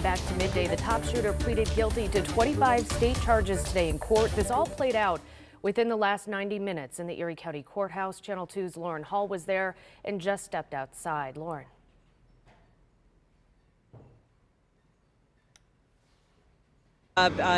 Back to midday, the top shooter pleaded guilty to 25 state charges today in court. This all played out within the last 90 minutes in the Erie County Courthouse. Channel 2's Lauren Hall was there and just stepped outside. Lauren.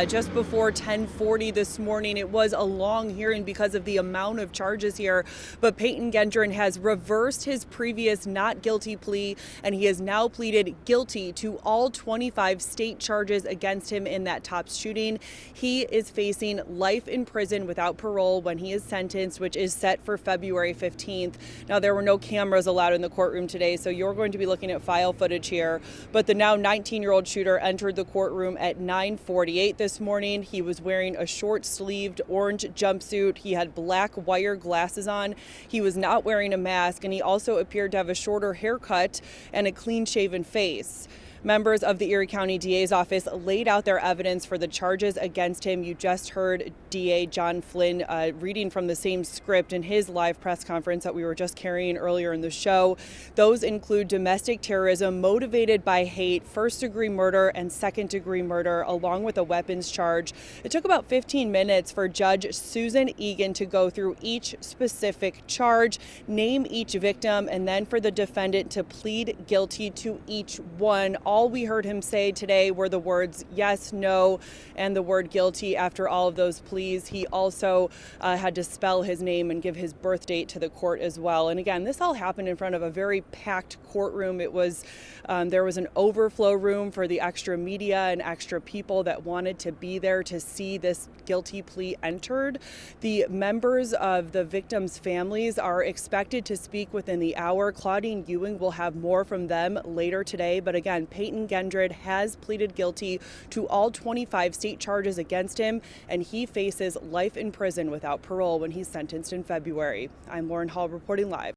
Just before 10:40 this morning. It was a long hearing because of the amount of charges here, but Payton Gendron has reversed his previous not guilty plea, and he has now pleaded guilty to all 25 state charges against him in that top shooting. He is facing life in prison without parole when he is sentenced, which is set for February 15th. Now, there were no cameras allowed in the courtroom today, so you're going to be looking at file footage here, but the now 19-year-old shooter entered the courtroom at 9:40 this morning. He was wearing a short-sleeved orange jumpsuit. He had black wire glasses on. He was not wearing a mask, and he also appeared to have a shorter haircut and a clean-shaven face. Members of the Erie County DA's office laid out their evidence for the charges against him. You just heard DA John Flynn reading from the same script in his live press conference that we were just carrying earlier in the show. Those include domestic terrorism motivated by hate, first-degree murder, and second-degree murder, along with a weapons charge. It took about 15 minutes for Judge Susan Egan to go through each specific charge, name each victim, and then for the defendant to plead guilty to each one. All we heard him say today were the words yes, no, and the word guilty after all of those pleas. He also had to spell his name and give his birth date to the court as well. And again, this all happened in front of a very packed courtroom. It was there was an overflow room for the extra media and extra people that wanted to be there to see this guilty plea entered. The members of the victims' families are expected to speak within the hour. Claudine Ewing will have more from them later today. But again, Payton Gendron has pleaded guilty to all 25 state charges against him, and he faces life in prison without parole when he's sentenced in February. I'm Lauren Hall reporting live.